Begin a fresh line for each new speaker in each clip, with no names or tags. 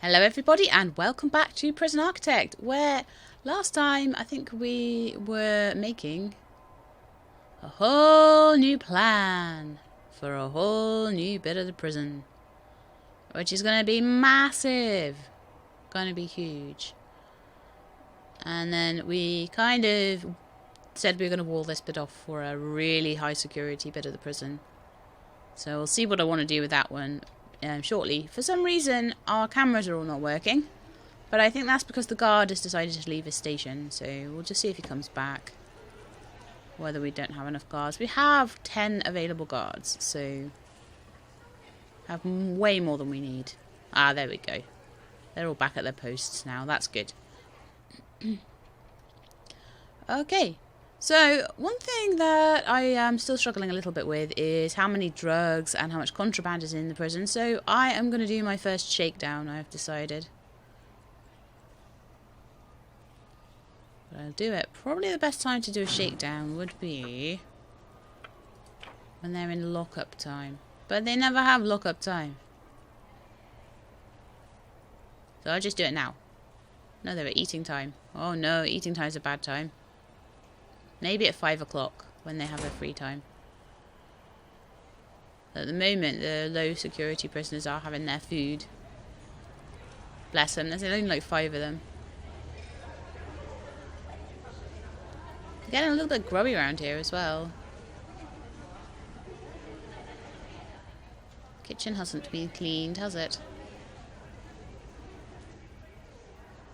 Hello everybody and welcome back to Prison Architect, where last time I think we were making a whole new plan for a whole new bit of the prison, which is going to be massive, going to be huge. And then we kind of said we were going to wall this bit off for a really high security bit of the prison. So we'll see what I want to do with that one shortly. For some reason our cameras are all not working, but I think that's because the guard has decided to leave his station, so we'll just see if he comes back, whether we don't have enough guards. We have 10 available guards, so have way more than we need. Ah, there we go, they're all back at their posts now. That's good. Okay, so one thing that I am still struggling a little bit with is how many drugs and how much contraband is in the prison. So I am going to do my first shakedown, I have decided. But I'll do it. Probably the best time to do a shakedown would be when they're in lock-up time. But they never have lock-up time. So I'll just do it now. No, they're at eating time. Oh no, eating time is a bad time. Maybe at 5 o'clock when they have their free time. At the moment, the low security prisoners are having their food. Bless them, there's only like 5 of them. They're getting a little bit grubby around here as well. Kitchen hasn't been cleaned, has it?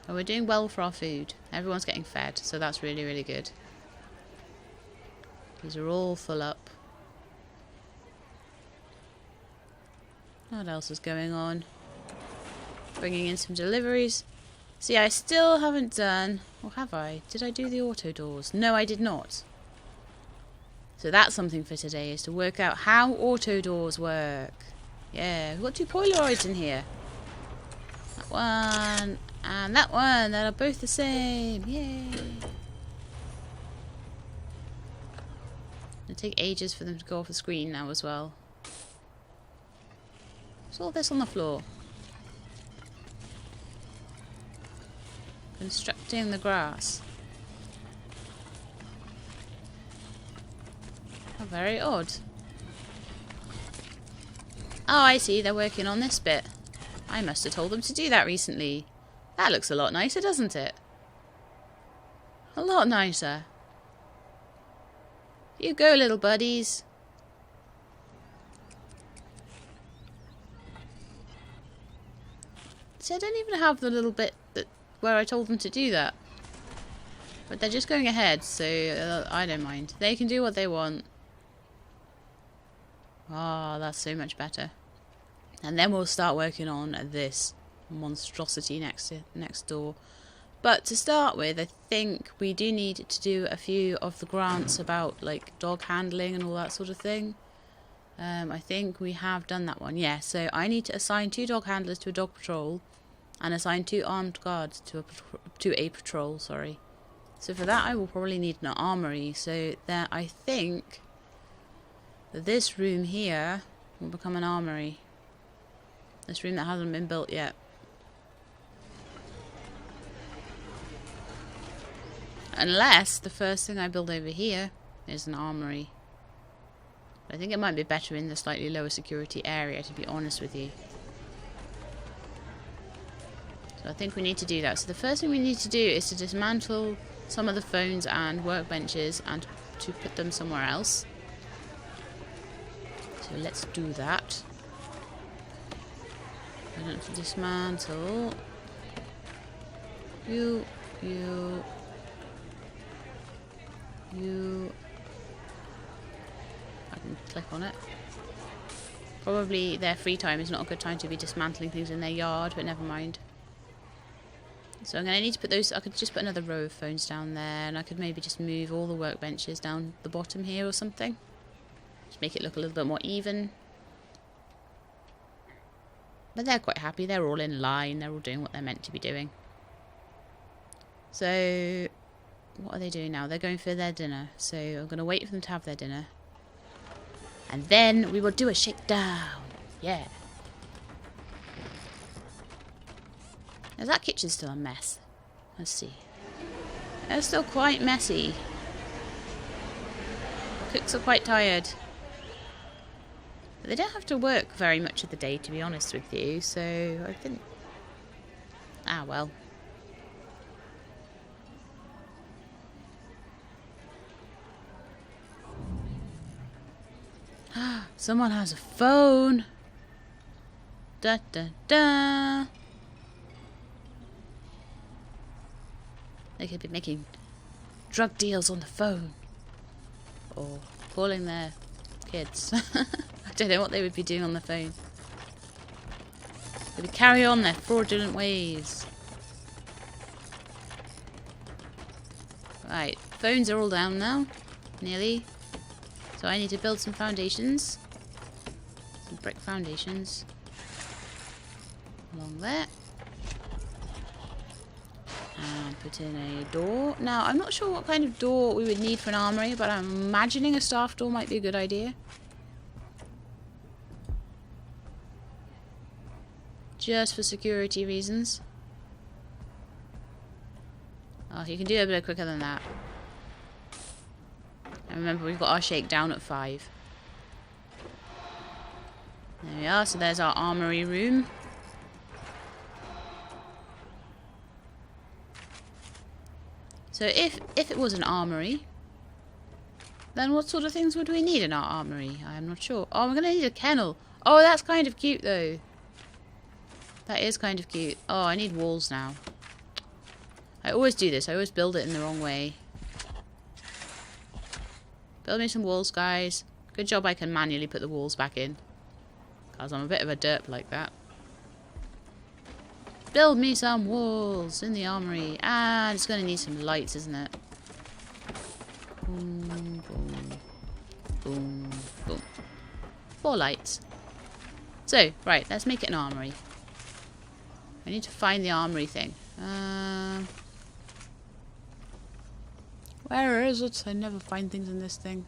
Oh, we're doing well for our food. Everyone's getting fed, so that's really, really good. These are all full up. What else is going on? Bringing in some deliveries. See, I still haven't done... Or have I? Did I do the auto doors? No, I did not. So that's something for today, is to work out how auto doors work. Yeah, we've got 2 Polaroids in here. That one and that one. That are both the same. Yay. It'll take ages for them to go off the screen now as well. What's all this on the floor? Constructing the grass. How very odd. Oh, I see, they're working on this bit. I must have told them to do that recently. That looks a lot nicer, doesn't it? A lot nicer. You go, little buddies. See, I don't even have the little bit where I told them to do that. But they're just going ahead, so I don't mind. They can do what they want. Ah, that's so much better. And then we'll start working on this monstrosity next door. But to start with, I think we do need to do a few of the grants about like dog handling and all that sort of thing. I think we have done that one. Yeah, so I need to assign 2 dog handlers to a dog patrol and assign 2 armed guards to a patrol, sorry. So for that I will probably need an armory. So there, I think that this room here will become an armory. This room that hasn't been built yet. Unless the first thing I build over here is an armory. I think it might be better in the slightly lower security area, to be honest with you. So I think we need to do that. So the first thing we need to do is to dismantle some of the phones and workbenches and to put them somewhere else. So let's do that. I don't have to dismantle. You. I can click on it. Probably their free time is not a good time to be dismantling things in their yard, but never mind. So I'm going to need to put those... I could just put another row of phones down there, and I could maybe just move all the workbenches down the bottom here or something. Just make it look a little bit more even. But they're quite happy. They're all in line. They're all doing what they're meant to be doing. So... what are they doing now? They're going for their dinner. So I'm going to wait for them to have their dinner. And then we will do a shakedown. Yeah. Is that kitchen still a mess? Let's see. It's still quite messy. Cooks are quite tired. But they don't have to work very much of the day, to be honest with you, so I think... Ah, well. Someone has a phone. Da da da. They could be making drug deals on the phone. Or calling their kids. I don't know what they would be doing on the phone. They would carry on their fraudulent ways. Right, phones are all down now. Nearly. So I need to build some foundations. Some brick foundations. Along there. And put in a door. Now, I'm not sure what kind of door we would need for an armory, but I'm imagining a staff door might be a good idea. Just for security reasons. Oh, you can do it a bit quicker than that. And remember, we've got our shakedown at 5. There we are. So there's our armory room. So if it was an armory, then what sort of things would we need in our armory? I'm not sure. Oh, we're going to need a kennel. Oh, that's kind of cute, though. That is kind of cute. Oh, I need walls now. I always do this. I always build it in the wrong way. Build me some walls, guys. Good job I can manually put the walls back in. Because I'm a bit of a derp like that. Build me some walls in the armory. And it's going to need some lights, isn't it? Boom, boom, boom, boom. 4 lights. So, right, let's make it an armory. I need to find the armory thing. Where is it? I never find things in this thing.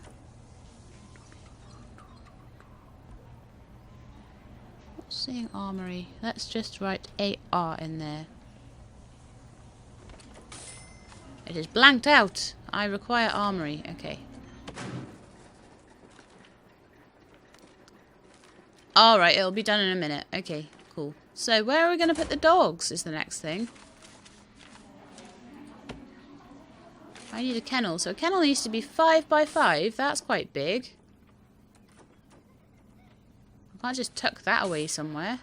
Not seeing armory. Let's just write AR in there. It is blanked out. I require armory. Okay. Alright, it'll be done in a minute. Okay, cool. So where are we going to put the dogs is the next thing. I need a kennel. So a kennel needs to be 5 by 5. That's quite big. I can't just tuck that away somewhere.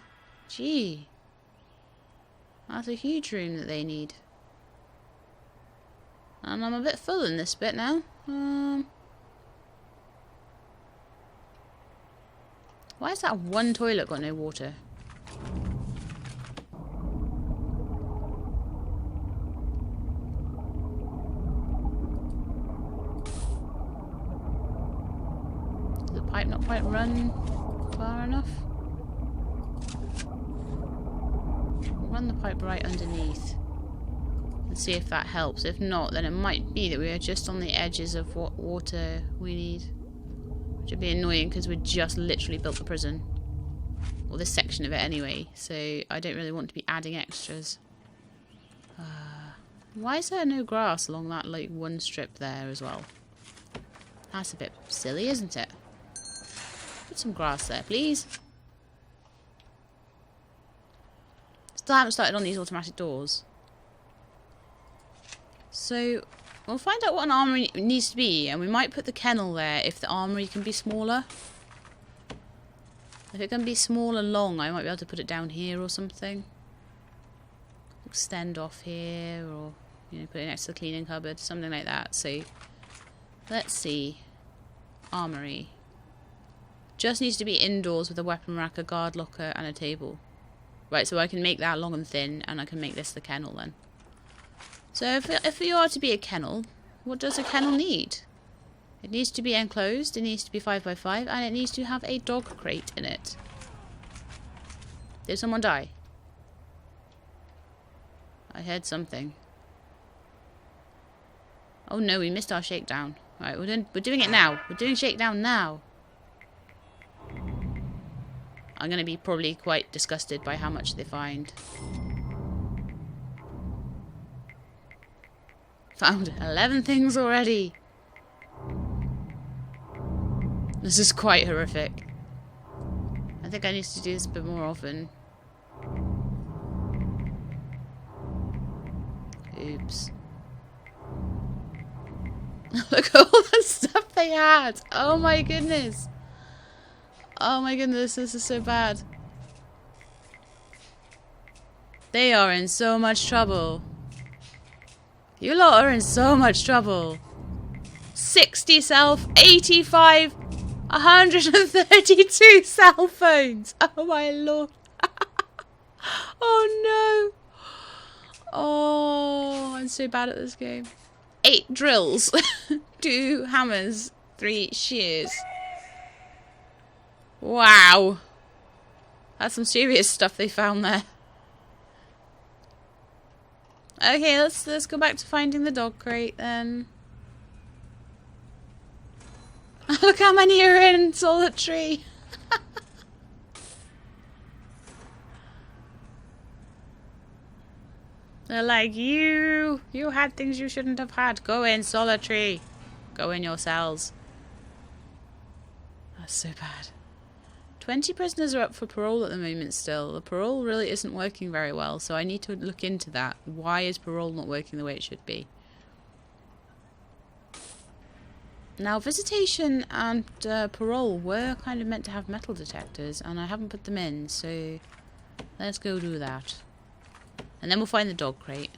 Gee. That's a huge room that they need. And I'm a bit full in this bit now. Why has that one toilet got no water? Does the pipe not quite run far enough? Run the pipe right underneath. And see if that helps. If not, then it might be that we are just on the edges of what water we need. Which would be annoying because we just literally built the prison. Or this section of it anyway. So I don't really want to be adding extras. Why is there no grass along that like one strip there as well? That's a bit silly, isn't it? Put some grass there, please. Still haven't started on these automatic doors. So we'll find out what an armory needs to be, and we might put the kennel there if the armory can be smaller. If it can be small and long, I might be able to put it down here or something. Extend off here, or put it next to the cleaning cupboard, something like that. So let's see. Armory. Just needs to be indoors with a weapon rack, a guard locker, and a table. Right, so I can make that long and thin, and I can make this the kennel then. So if you are to be a kennel, what does a kennel need? It needs to be enclosed, it needs to be 5 by 5, and it needs to have a dog crate in it. Did someone die? I heard something. Oh no, we missed our shakedown. Right, we're doing it now. We're doing shakedown now. I'm going to be probably quite disgusted by how much they find. Found 11 things already. This is quite horrific. I think I need to do this a bit more often. Oops. Look at all the stuff they had. Oh my goodness. Oh my goodness, this is so bad. They are in so much trouble. You lot are in so much trouble. 60 85, 132 cell phones. Oh my lord. Oh no. Oh, I'm so bad at this game. 8 drills, 2 hammers, 3 shears. Wow. That's some serious stuff they found there. Okay, let's go back to finding the dog crate then. Look how many are in solitary. They're like, you had things you shouldn't have had. Go in solitary. Go in your cells. That's so bad. 20 prisoners are up for parole at the moment still. The parole really isn't working very well, so I need to look into that. Why is parole not working the way it should be? Now, visitation and parole were kind of meant to have metal detectors, and I haven't put them in, so let's go do that. And then we'll find the dog crate.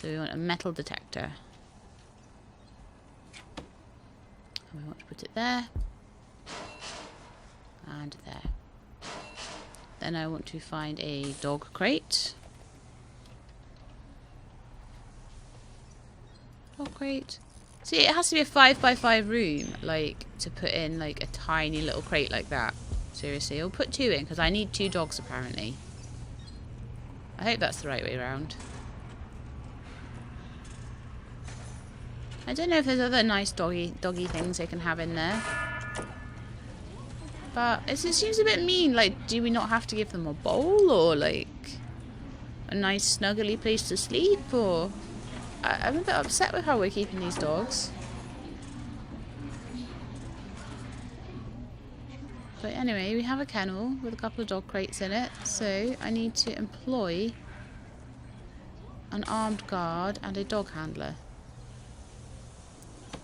So we want a metal detector. And we want to put it there. And there. Then I want to find a dog crate. Dog crate. See, it has to be a 5x5 room, like, to put in, like, a tiny little crate like that. Seriously, I'll put 2 in, because I need 2 dogs, apparently. I hope that's the right way around. I don't know if there's other nice doggy things they can have in there. But it seems a bit mean. Like, do we not have to give them a bowl? Or, like, a nice snuggly place to sleep? Or... I'm a bit upset with how we're keeping these dogs. But anyway, we have a kennel with a couple of dog crates in it. So I need to employ an armed guard and a dog handler.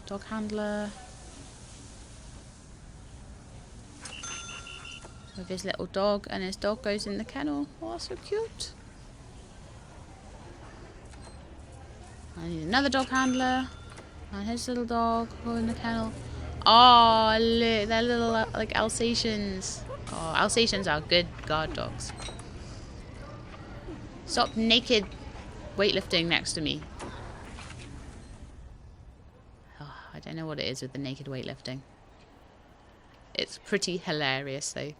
Dog handler. With his little dog, and his dog goes in the kennel. Oh, that's so cute. I need another dog handler. And his little dog go in the kennel. Oh, look, they're little, like, Alsatians. Oh, Alsatians are good guard dogs. Stop naked weightlifting next to me. Oh, I don't know what it is with the naked weightlifting. It's pretty hilarious, though.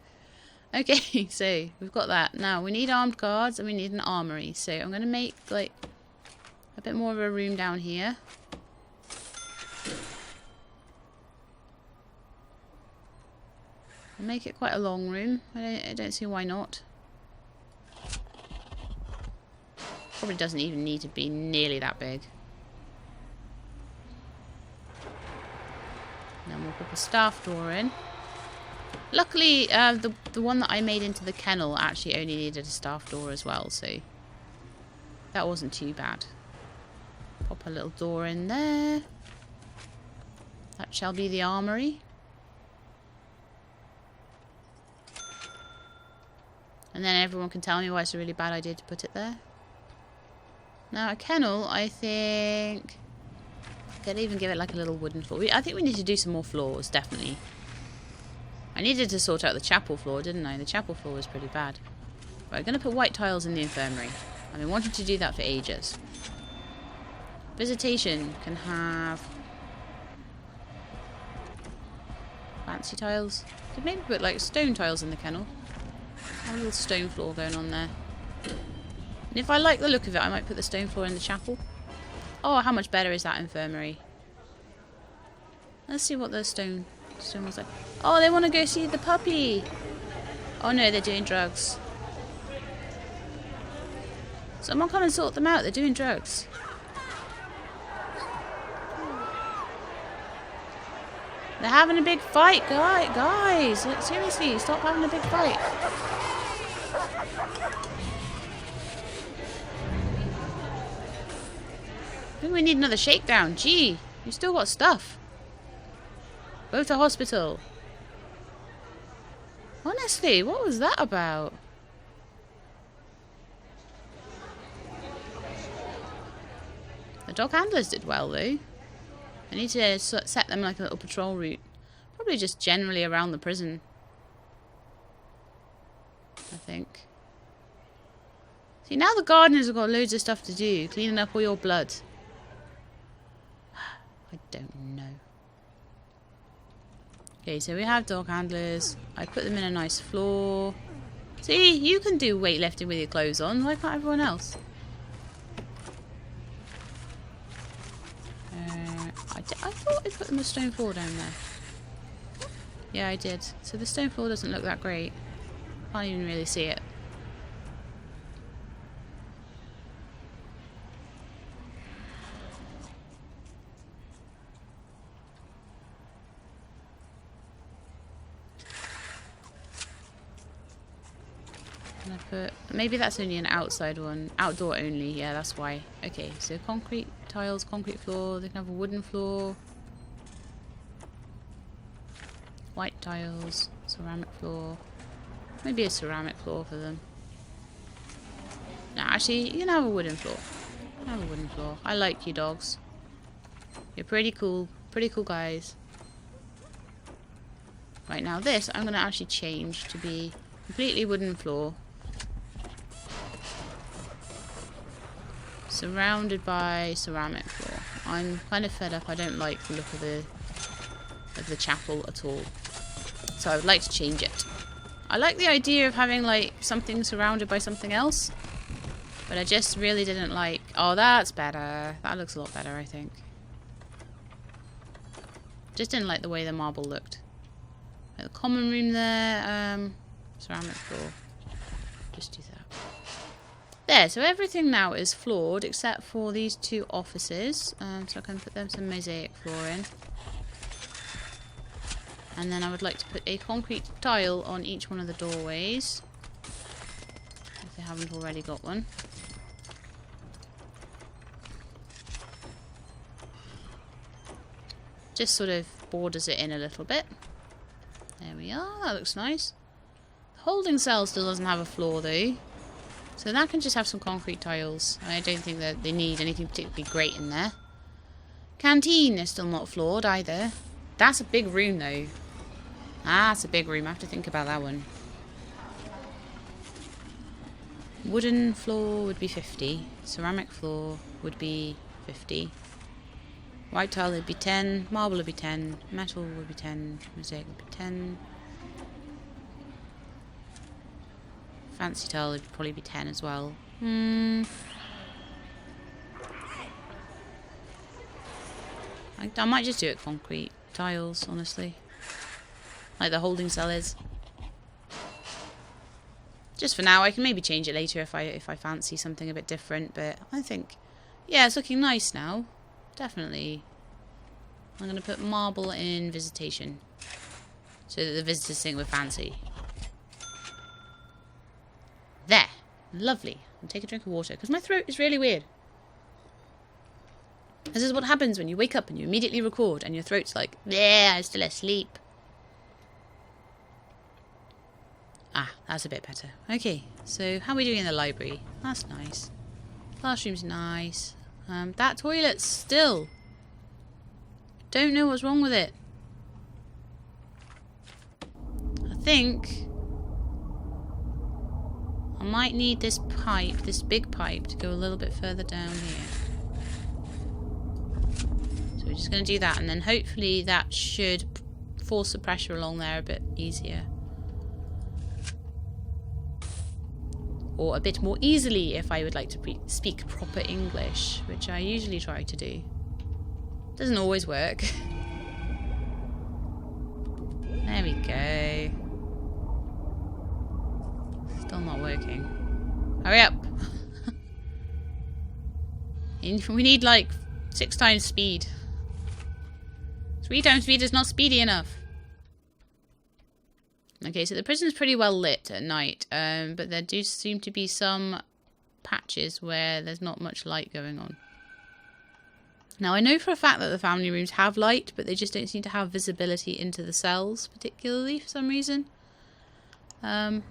Okay, so we've got that. Now, we need armed guards and we need an armory. So I'm going to make, like, a bit more of a room down here. I'll make it quite a long room. I don't see why not. Probably doesn't even need to be nearly that big. Then we'll put a staff door in. Luckily, the one that I made into the kennel actually only needed a staff door as well, so that wasn't too bad. Pop a little door in there. That shall be the armory. And then everyone can tell me why it's a really bad idea to put it there. Now, a kennel, I think... Could even give it like a little wooden floor. I think we need to do some more floors, definitely. I needed to sort out the chapel floor, didn't I? The chapel floor was pretty bad. Right, I'm going to put white tiles in the infirmary. I've been wanting to do that for ages. Visitation can have... fancy tiles. Could maybe put like stone tiles in the kennel. Have a little stone floor going on there. And if I like the look of it, I might put the stone floor in the chapel. Oh, how much better is that infirmary? Let's see what the stone was like. Oh, they want to go see the puppy. Oh no, they're doing drugs. Someone come and sort them out. They're doing drugs. They're having a big fight, guys. Like, seriously, stop having a big fight. I think we need another shakedown. Gee, you still got stuff. Go to hospital. Honestly, what was that about? The dog handlers did well, though. I need to set them like a little patrol route. Probably just generally around the prison. I think. See, now the gardeners have got loads of stuff to do. Cleaning up all your blood. I don't know. Okay, so we have dog handlers. I put them in a nice floor. See, you can do weightlifting with your clothes on. Why can't everyone else? I thought I put them a stone floor down there. Yeah, I did. So the stone floor doesn't look that great. Can't even really see it. Can I put... Maybe that's only an outside one. Outdoor only. Yeah, that's why. Okay, so concrete tiles, concrete floor. They can have a wooden floor. White tiles, ceramic floor. Maybe a ceramic floor for them. No, actually, you can have a wooden floor. Have a wooden floor. I like you dogs. You're pretty cool guys. Right, now this I'm going to actually change to be completely wooden floor. Surrounded by ceramic floor. I'm kind of fed up. I don't like the look of the chapel at all. So I would like to change it. I like the idea of having like something surrounded by something else. But I just really didn't like... Oh, that's better. That looks a lot better, I think. Just didn't like the way the marble looked. Like the common room there. Ceramic floor. Just do that. There, so everything now is floored except for these two offices. So I can put them some mosaic floor in. And then I would like to put a concrete tile on each one of the doorways. If they haven't already got one. Just sort of borders it in a little bit. There we are, that looks nice. The holding cell still doesn't have a floor though. So that can just have some concrete tiles. I don't think that they need anything particularly great in there. Canteen is still not floored either. That's a big room though. Ah, it's a big room. I have to think about that one. Wooden floor would be 50. Ceramic floor would be 50. White tile would be 10. Marble would be 10. Metal would be 10. Mosaic would be 10. Fancy tile would probably be 10 as well. I might just do it concrete tiles, honestly. Like the holding cell is. Just for now. I can maybe change it later if I fancy something a bit different. But I think, yeah, it's looking nice now. Definitely. I'm going to put marble in visitation. So that the visitors think we're fancy. There. Lovely. I'll take a drink of water. Because my throat is really weird. This is what happens when you wake up and you immediately record. And your throat's like, yeah, I'm still asleep. Ah, that's a bit better. Okay. So how are we doing in the library? That's nice. Classroom's nice. That toilet still. Don't know what's wrong with it. I think I might need this pipe, this big pipe, to go a little bit further down here. So we're just going to do that, and then hopefully that should force the pressure along there a bit easier. Or a bit more easily if I would like to speak proper English, which I usually try to do. Doesn't always work. There we go. Still not working. Hurry up! We need like 6 times speed. 3 times speed is not speedy enough. Okay, so the prison's pretty well lit at night, but there do seem to be some patches where there's not much light going on. Now, I know for a fact that the family rooms have light, but they just don't seem to have visibility into the cells, particularly, for some reason. For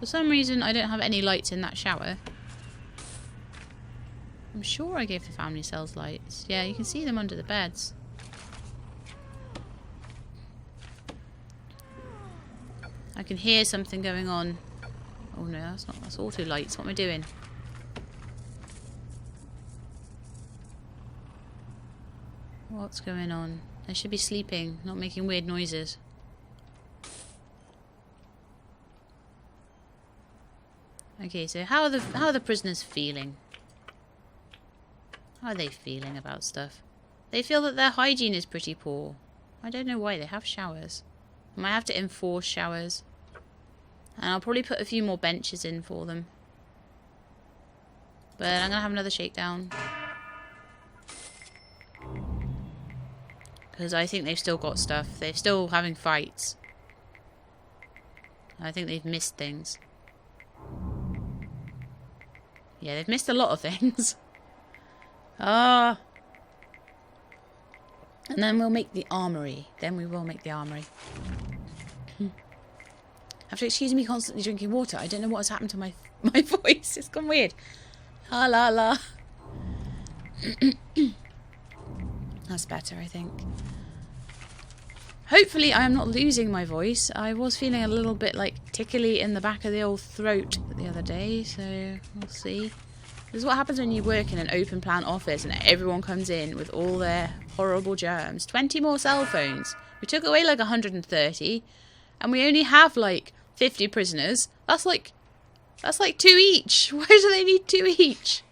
some reason, I don't have any lights in that shower. I'm sure I gave the family cells lights. Yeah, you can see them under the beds. I can hear something going on. Oh no, that's not. That's auto lights. What am I doing? What's going on? They should be sleeping, not making weird noises. Okay, so how are the prisoners feeling? How are they feeling about stuff? They feel that their hygiene is pretty poor. I don't know why. They have showers. I might have to enforce showers. And I'll probably put a few more benches in for them. But I'm going to have another shakedown. Because I think they've still got stuff. They're still having fights. I think they've missed things. Yeah, they've missed a lot of things. Ah. And then we'll make the armory. Then we will make the armory. Have to excuse me constantly drinking water. I don't know what has happened to my voice. It's gone weird. Ah la la. That's better, I think. Hopefully I am not losing my voice. I was feeling a little bit like tickly in the back of the old throat the other day, so we'll see. This is what happens when you work in an open plan office and everyone comes in with all their horrible germs. 20 more cell phones. We took away like 130 and we only have like 50 prisoners. That's like 2 each. Why do they need 2 each?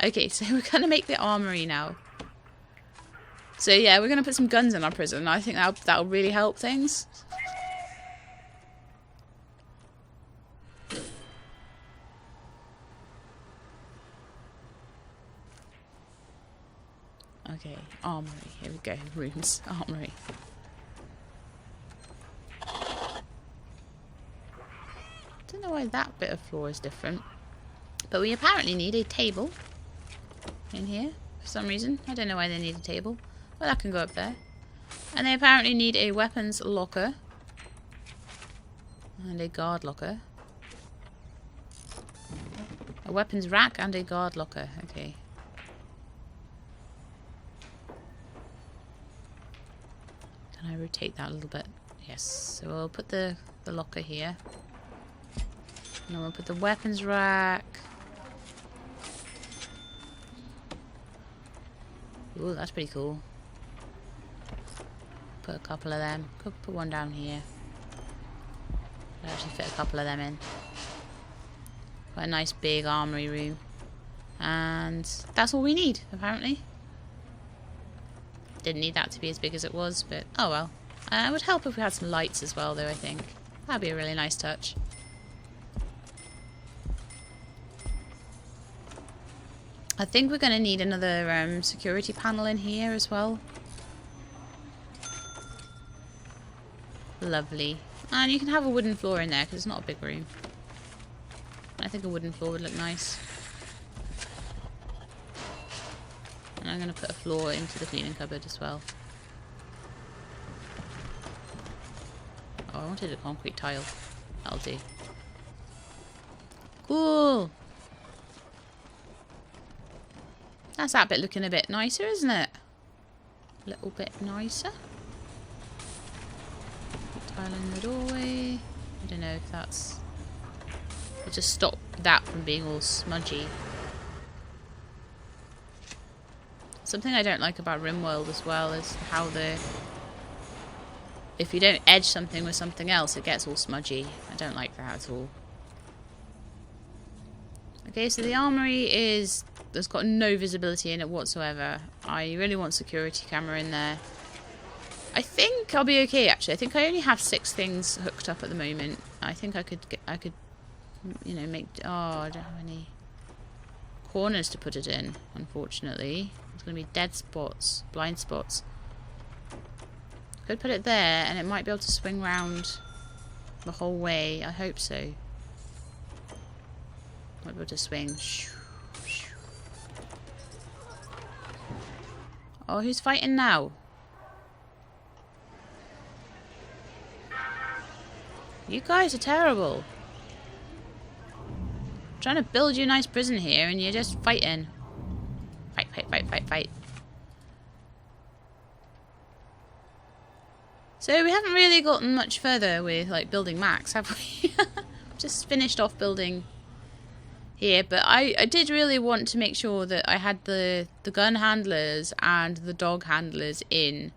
Okay, so we're going to make the armory now. So yeah, we're going to put some guns in our prison. I think that'll really help things. Okay, armory. Here we go. Rooms. Armory. Don't know why that bit of floor is different. But we apparently need a table in here for some reason. I don't know why they need a table. Well, that can go up there. And they apparently need a weapons locker. And a guard locker. A weapons rack and a guard locker. Okay. Can I rotate that a little bit? Yes. So we'll put the locker here. And then we'll put the weapons rack. Ooh, that's pretty cool. Put a couple of them. Could put one down here. Could actually fit a couple of them in. Quite a nice big armory room. And that's all we need, apparently. Didn't need that to be as big as it was, but oh well. It would help if we had some lights as well, though, I think. That'd be a really nice touch. I think we're going to need another security panel in here as well. Lovely. And you can have a wooden floor in there because it's not a big room. I think a wooden floor would look nice. And I'm going to put a floor into the cleaning cupboard as well. Oh, I wanted a concrete tile. That'll do. Cool. That's that bit looking a bit nicer, isn't it? A little bit nicer. Tile in the doorway. I don't know if that's... I'll just stop that from being all smudgy. Something I don't like about RimWorld as well is how if you don't edge something with something else, it gets all smudgy. I don't like that at all. Okay, so the armory there's got no visibility in it whatsoever. I really want security camera in there. I think I'll be okay, actually. I think I only have 6 things hooked up at the moment. I think I could, you know, make... Oh, I don't have any corners to put it in, unfortunately. It's going to be dead spots, blind spots. Could put it there, and it might be able to swing round the whole way. I hope so. Might be able to swing. Oh, who's fighting now? You guys are terrible. I'm trying to build you a nice prison here, and you're just fighting. Fight, fight, fight, fight, fight. So we haven't really gotten much further with like building Max, have we? Just finished off building here, but I did really want to make sure that I had the gun handlers and the dog handlers in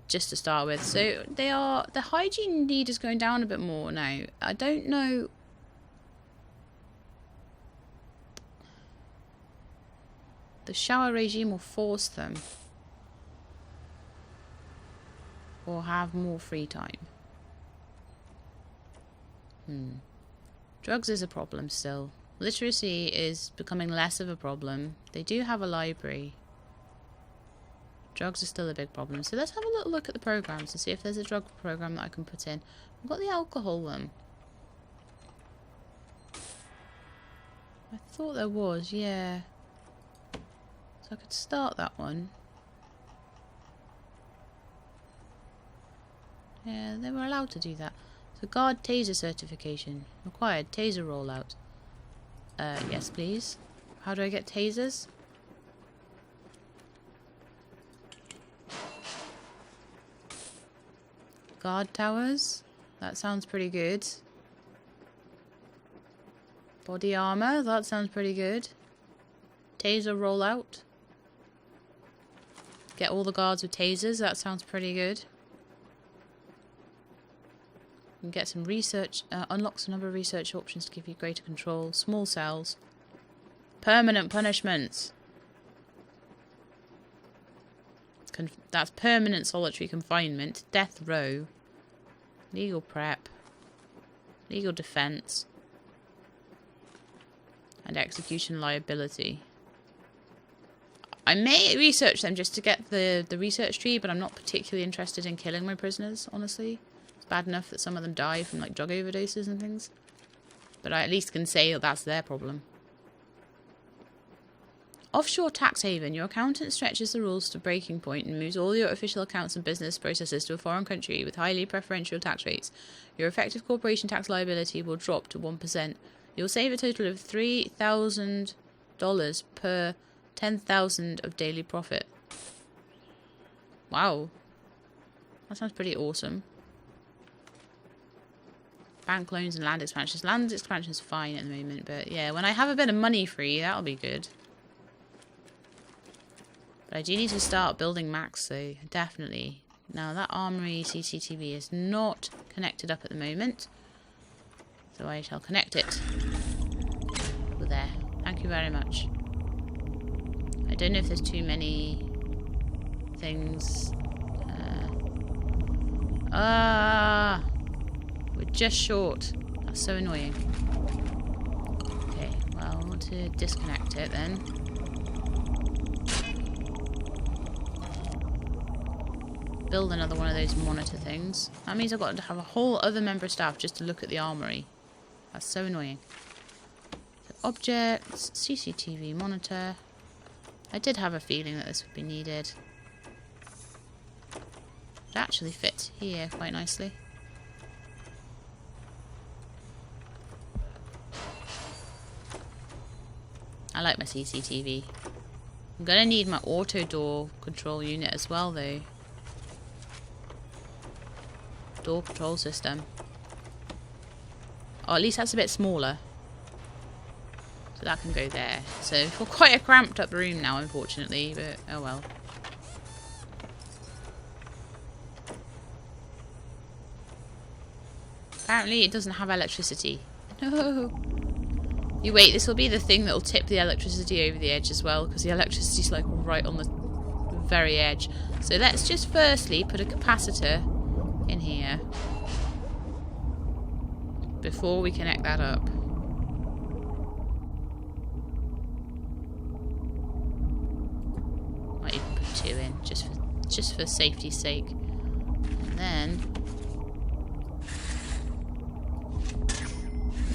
just to start with. So the hygiene need is going down a bit more now. I don't know. The shower regime will force them or have more free time. Drugs is a problem still. Literacy is becoming less of a problem. They do have a library. Drugs are still a big problem. So let's have a little look at the programs to see if there's a drug program that I can put in. I've got the alcohol one. I thought there was, yeah. So I could start that one. Yeah, they were allowed to do that. So guard taser certification. Required taser rollout. Yes please. How do I get tasers? Guard towers. That sounds pretty good. Body armor. That sounds pretty good. Taser rollout. Get all the guards with tasers. That sounds pretty good. You can get some research. Unlocks a number of research options to give you greater control. Small cells. Permanent punishments. That's permanent solitary confinement. Death row. Legal prep. Legal defense. And execution liability. I may research them just to get the research tree, but I'm not particularly interested in killing my prisoners, honestly. It's bad enough that some of them die from like drug overdoses and things. But I at least can say that that's their problem. Offshore tax haven. Your accountant stretches the rules to breaking point and moves all your official accounts and business processes to a foreign country with highly preferential tax rates. Your effective corporation tax liability will drop to 1%. You'll save a total of $3,000 per 10,000 of daily profit. Wow. That sounds pretty awesome. Bank loans and land expansions. Land expansion's fine at the moment, but yeah, when I have a bit of money free, that'll be good. But I do need to start building Max, so definitely. Now that armory CCTV is not connected up at the moment, so I shall connect it. Over there. Thank you very much. I don't know if there's too many things. We're just short. That's so annoying. Okay, well, I want to disconnect it then. Build another one of those monitor things. That means I've got to have a whole other member of staff just to look at the armory. That's so annoying. So objects, CCTV monitor. I did have a feeling that this would be needed. It actually fits here quite nicely. I like my CCTV. I'm gonna need my auto door control unit as well though. Door control system. Oh, at least that's a bit smaller. So that can go there. So we're quite a cramped up room now, unfortunately, but oh well. Apparently it doesn't have electricity. No. You wait, this will be the thing that will tip the electricity over the edge as well, because the electricity's like right on the very edge. So let's just firstly put a capacitor in here before we connect that up. just for safety's sake. And then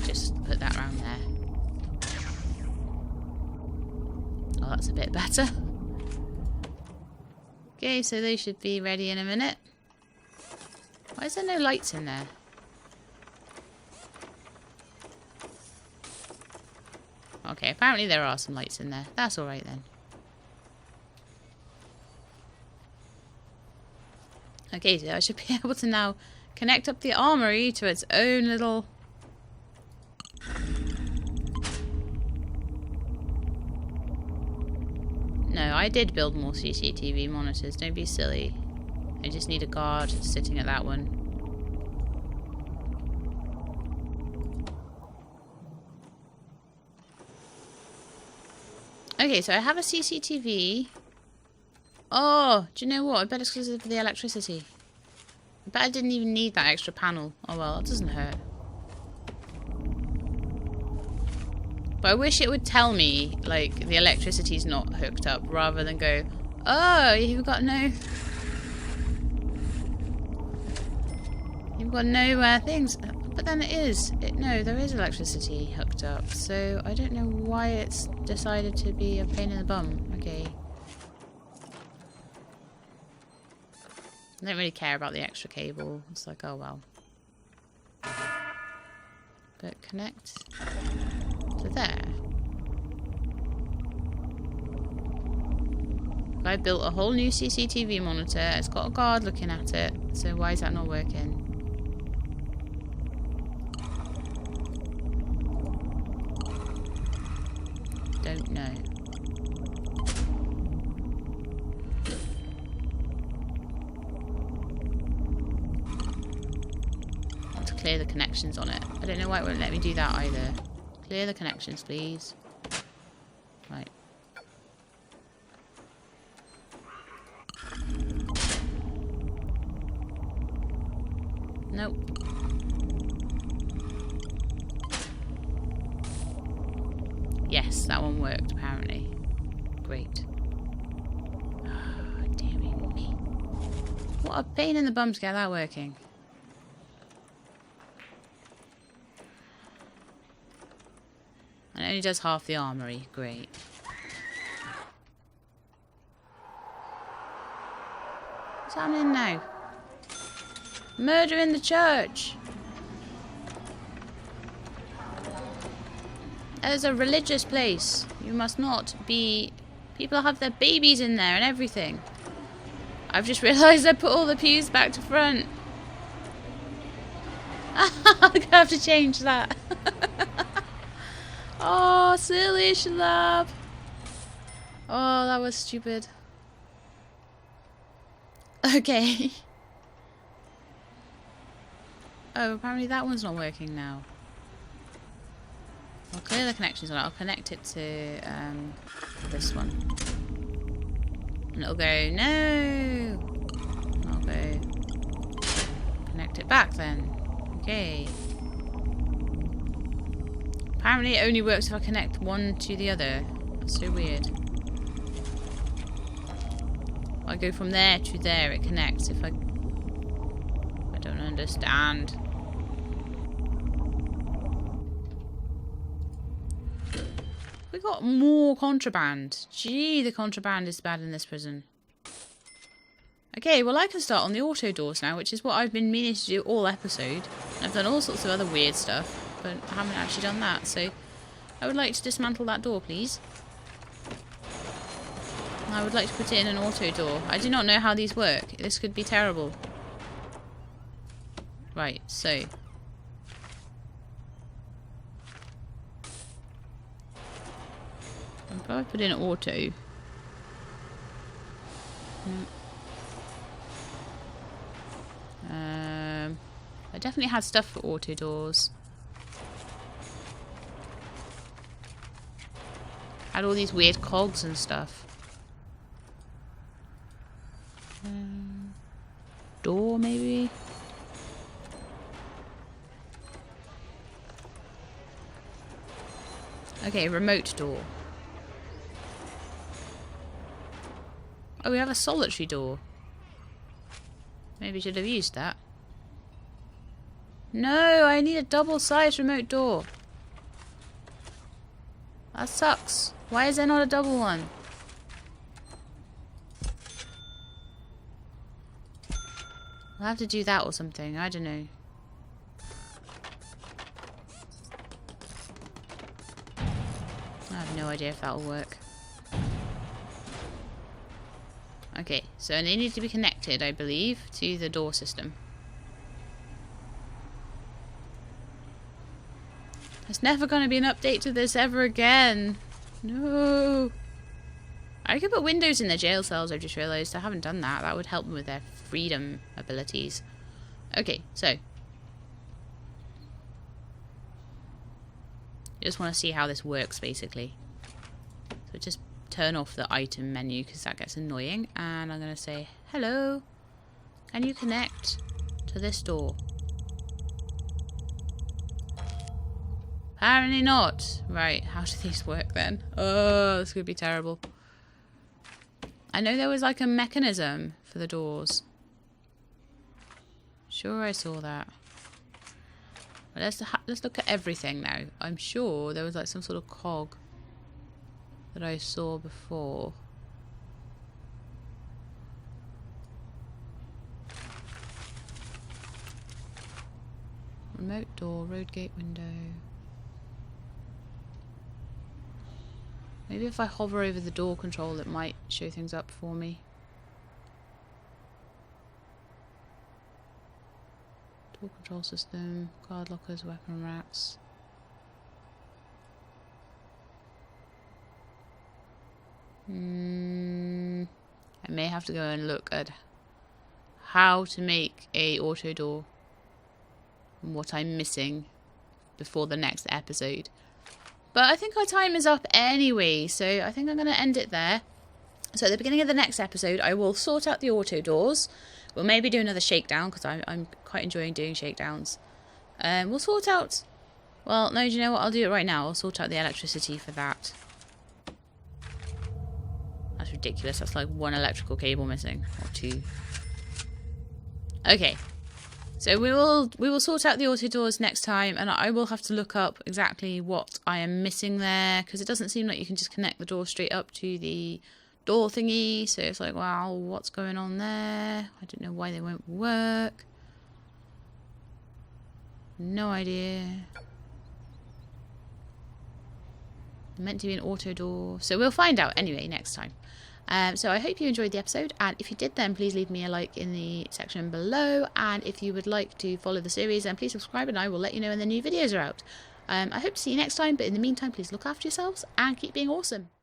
just put that around there. Oh, that's a bit better. Okay, so they should be ready in a minute. Why is there no lights in there? Okay, apparently there are some lights in there. That's alright then. Okay, so I should be able to now connect up the armory to its own little... No, I did build more CCTV monitors. Don't be silly. I just need a guard sitting at that one. Okay, so I have a CCTV. Oh, do you know what? I bet it's because of the electricity. I bet I didn't even need that extra panel. Oh well, it doesn't hurt. But I wish it would tell me, like, the electricity's not hooked up, rather than go, oh, you've got no things. But then it is. No, there is electricity hooked up. So I don't know why it's decided to be a pain in the bum. Okay. I don't really care about the extra cable. It's like, oh well. But connect to there. I built a whole new CCTV monitor. It's got a guard looking at it. So why is that not working? Don't know. I want to clear the connections on it. I don't know why it won't let me do that either. Clear the connections, please. Right. Nope. Yes, that one worked, apparently. Great. Oh, dearie me. What a pain in the bum to get that working. And it only does half the armory. Great. What's happening now? Murder in the church! That is a religious place. You must not be... People have their babies in there and everything. I've just realised I put all the pews back to front. I'm going to have to change that. Oh, silly schlab. Oh, that was stupid. Okay. Oh, apparently that one's not working now. I'll clear the connections on it. I'll connect it to this one. And it'll go, no! And I'll go connect it back then. Okay. Apparently it only works if I connect one to the other. That's so weird. I go from there to there, it connects. If I don't understand. We got more contraband. Gee, the contraband is bad in this prison. Okay, well I can start on the auto doors now, which is what I've been meaning to do all episode. I've done all sorts of other weird stuff, but I haven't actually done that, so I would like to dismantle that door, please. I would like to put it in an auto door. I do not know how these work. This could be terrible. Right, so... if I put in auto... I definitely had stuff for auto doors. Had all these weird cogs and stuff. Door, maybe? Okay, remote door. Oh, we have a solitary door. Maybe should have used that. No, I need a double-sized remote door. That sucks. Why is there not a double one? I'll have to do that or something. I don't know. I have no idea if that'll work. Okay, so they need to be connected, I believe, to the door system. There's never going to be an update to this ever again. No. I could put windows in the jail cells, I just realised. I haven't done that. That would help them with their freedom abilities. Okay, so. Just want to see how this works, basically. So just turn off the item menu because that gets annoying. And I'm going to say, hello, can you connect to this door? Apparently not. Right, how do these work then? Oh, this could be terrible. I know there was like a mechanism for the doors. Sure, I saw that. But let's look at everything now. I'm sure there was like some sort of cog that I saw before. Remote door, road gate window. Maybe if I hover over the door control it might show things up for me. Door control system, card lockers, weapon racks. I may have to go and look at how to make a auto door and what I'm missing before the next episode. But I think our time is up anyway, so I think I'm going to end it there. So at the beginning of the next episode, I will sort out the auto doors. We'll maybe do another shakedown, because I'm quite enjoying doing shakedowns. We'll sort out... Well, no, do you know what? I'll do it right now. I'll sort out the electricity for that. That's ridiculous. That's like one electrical cable missing. Or two. Okay. So we will sort out the auto doors next time, and I will have to look up exactly what I am missing there, because it doesn't seem like you can just connect the door straight up to the door thingy. So it's like, wow, what's going on there? I don't know why they won't work. No idea. They're meant to be an auto door, so we'll find out anyway next time. So I hope you enjoyed the episode, and if you did then please leave me a like in the section below, and if you would like to follow the series then please subscribe and I will let you know when the new videos are out. I hope to see you next time, but in the meantime please look after yourselves and keep being awesome.